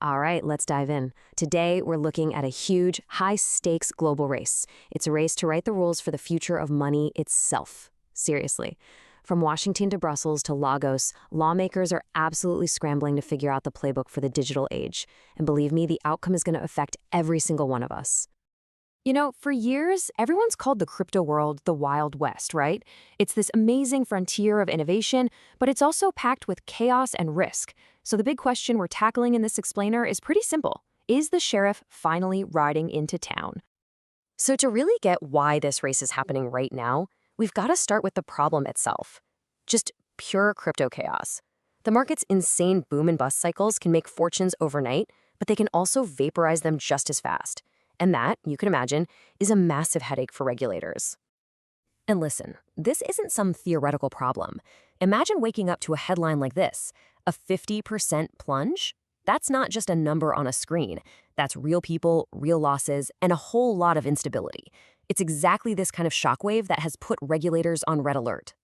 All right, let's dive in. Today, we're looking at a huge, high-stakes global race. It's a race to write the rules for the future of money itself. Seriously. From Washington to Brussels to Lagos, lawmakers are absolutely scrambling to figure out the playbook for the digital age. And believe me, the outcome is going to affect every single one of us. You know, for years, everyone's called the crypto world the Wild West, right? It's this amazing frontier of innovation, but it's also packed with chaos and risk. So the big question we're tackling in this explainer is pretty simple. Is the sheriff finally riding into town? So to really get why this race is happening right now, we've got to start with the problem itself. Just pure crypto chaos. The market's insane boom and bust cycles can make fortunes overnight, but they can also vaporize them just as fast. And that, you can imagine, is a massive headache for regulators. And listen, this isn't some theoretical problem. Imagine waking up to a headline like this, a 50% plunge. That's not just a number on a screen. That's real people, real losses, and a whole lot of instability. It's exactly this kind of shockwave that has put regulators on red alert.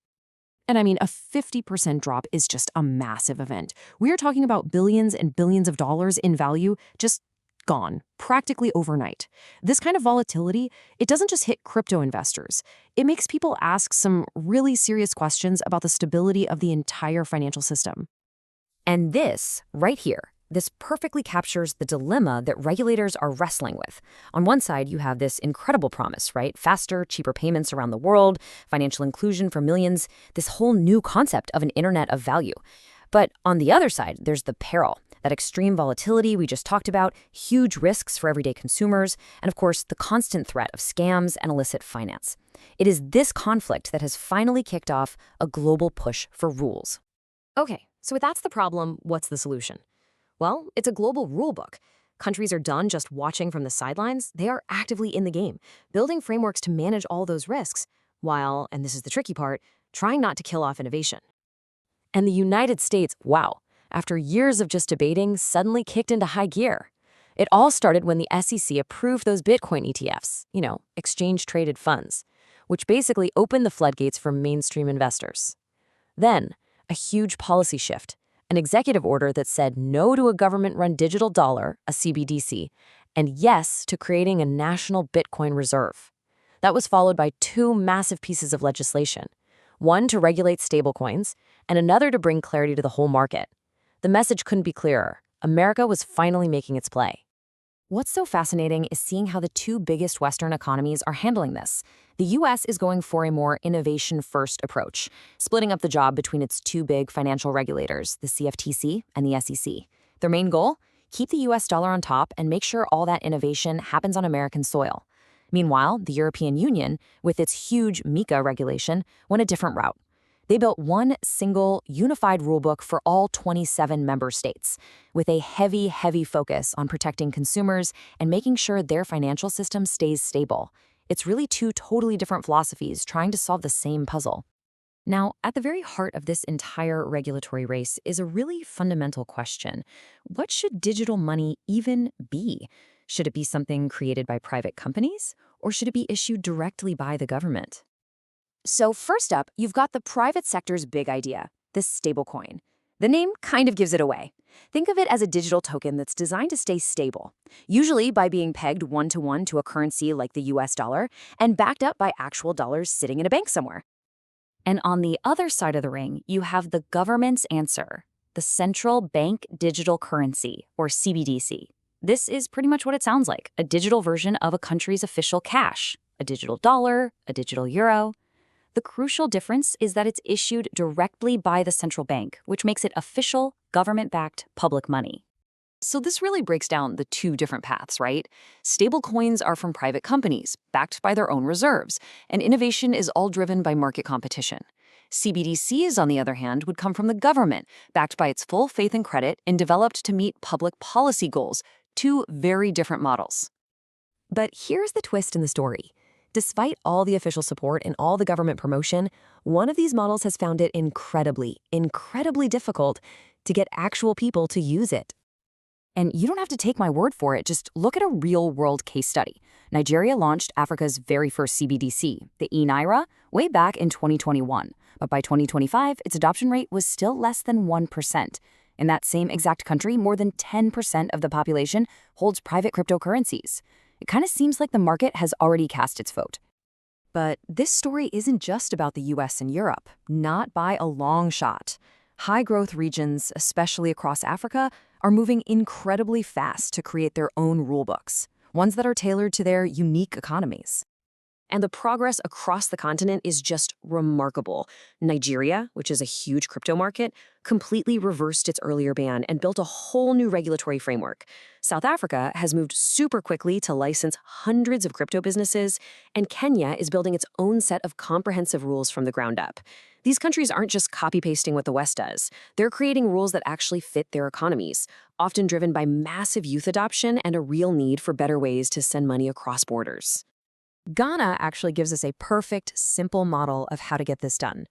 And I mean, a 50% drop is just a massive event. We are talking about billions and billions of dollars in value just gone, practically overnight. This kind of volatility, it doesn't just hit crypto investors. It makes people ask some really serious questions about the stability of the entire financial system. And this, right here, this perfectly captures the dilemma that regulators are wrestling with. On one side, you have this incredible promise, right? Faster, cheaper payments around the world, financial inclusion for millions, this whole new concept of an internet of value. But on the other side, there's the peril, that extreme volatility we just talked about, huge risks for everyday consumers, and of course, the constant threat of scams and illicit finance. It is this conflict that has finally kicked off a global push for rules. Okay, so if that's the problem, what's the solution? Well, it's a global rulebook. Countries are done just watching from the sidelines. They are actively in the game, building frameworks to manage all those risks, while, and this is the tricky part, trying not to kill off innovation. And the United States, wow, after years of just debating, suddenly kicked into high gear. It all started when the SEC approved those Bitcoin ETFs, exchange-traded funds, which basically opened the floodgates for mainstream investors. Then, a huge policy shift, an executive order that said no to a government-run digital dollar, a CBDC, and yes to creating a national Bitcoin reserve. That was followed by two massive pieces of legislation, one to regulate stablecoins and another to bring clarity to the whole market. The message couldn't be clearer. America was finally making its play. What's so fascinating is seeing how the two biggest Western economies are handling this. The U.S. is going for a more innovation-first approach, splitting up the job between its two big financial regulators, the CFTC and the SEC. Their main goal? Keep the U.S. dollar on top and make sure all that innovation happens on American soil. Meanwhile, the European Union, with its huge MiCA regulation, went a different route. They built one single, unified rulebook for all 27 member states, with a heavy, heavy focus on protecting consumers and making sure their financial system stays stable. It's really two totally different philosophies trying to solve the same puzzle. Now, at the very heart of this entire regulatory race is a really fundamental question. What should digital money even be? Should it be something created by private companies, or should it be issued directly by the government? So first up, you've got the private sector's big idea, the stablecoin. The name kind of gives it away. Think of it as a digital token that's designed to stay stable, usually by being pegged one-to-one to a currency like the US dollar and backed up by actual dollars sitting in a bank somewhere. And on the other side of the ring, you have the government's answer, the central bank digital currency, or CBDC. This is pretty much what it sounds like, a digital version of a country's official cash, a digital dollar, a digital euro. The crucial difference is that it's issued directly by the central bank, which makes it official, government-backed public money. So this really breaks down the two different paths, right? Stablecoins are from private companies, backed by their own reserves, and innovation is all driven by market competition. CBDCs, on the other hand, would come from the government, backed by its full faith and credit and developed to meet public policy goals, two very different models. But here's the twist in the story. Despite all the official support and all the government promotion, one of these models has found it incredibly difficult to get actual people to use it. And you don't have to take my word for it, just look at a real-world case study. Nigeria launched Africa's very first CBDC, the eNaira, way back in 2021. But by 2025, its adoption rate was still less than 1%. In that same exact country, more than 10% of the population holds private cryptocurrencies. It kind of seems like the market has already cast its vote. But this story isn't just about the US and Europe, not by a long shot. High-growth regions, especially across Africa, are moving incredibly fast to create their own rulebooks, ones that are tailored to their unique economies. And the progress across the continent is just remarkable. Nigeria, which is a huge crypto market, completely reversed its earlier ban and built a whole new regulatory framework. South Africa has moved super quickly to license hundreds of crypto businesses, and Kenya is building its own set of comprehensive rules from the ground up. These countries aren't just copy-pasting what the West does. They're creating rules that actually fit their economies, often driven by massive youth adoption and a real need for better ways to send money across borders. Ghana actually gives us a perfect, simple model of how to get this done.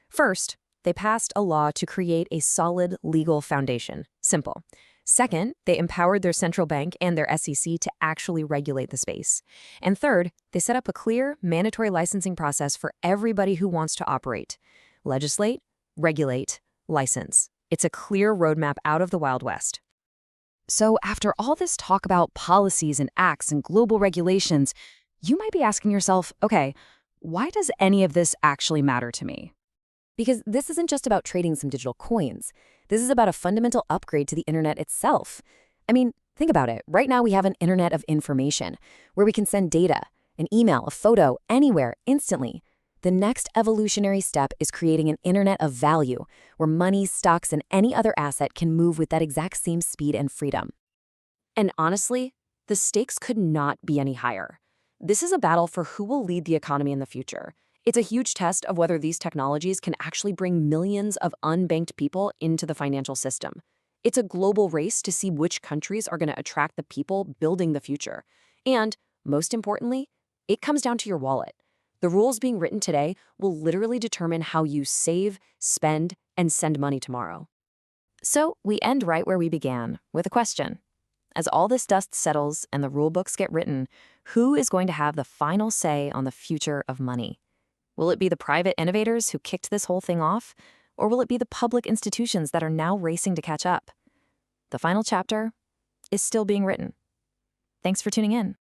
First, they passed a law to create a solid legal foundation. Simple. Second, they empowered their central bank and their SEC to actually regulate the space. And third, they set up a clear, mandatory licensing process for everybody who wants to operate. Legislate, regulate, license. It's a clear roadmap out of the Wild West. So after all this talk about policies and acts and global regulations, you might be asking yourself, okay, why does any of this actually matter to me? Because this isn't just about trading some digital coins. This is about a fundamental upgrade to the internet itself. I mean, think about it. Right now we have an internet of information where we can send data, an email, a photo, anywhere, instantly. The next evolutionary step is creating an internet of value where money, stocks, and any other asset can move with that exact same speed and freedom. And honestly, the stakes could not be any higher. This is a battle for who will lead the economy in the future. It's a huge test of whether these technologies can actually bring millions of unbanked people into the financial system. It's a global race to see which countries are going to attract the people building the future. And, most importantly, it comes down to your wallet. The rules being written today will literally determine how you save, spend, and send money tomorrow. So we end right where we began, with a question. As all this dust settles and the rule books get written, who is going to have the final say on the future of money? Will it be the private innovators who kicked this whole thing off? Or will it be the public institutions that are now racing to catch up? The final chapter is still being written. Thanks for tuning in.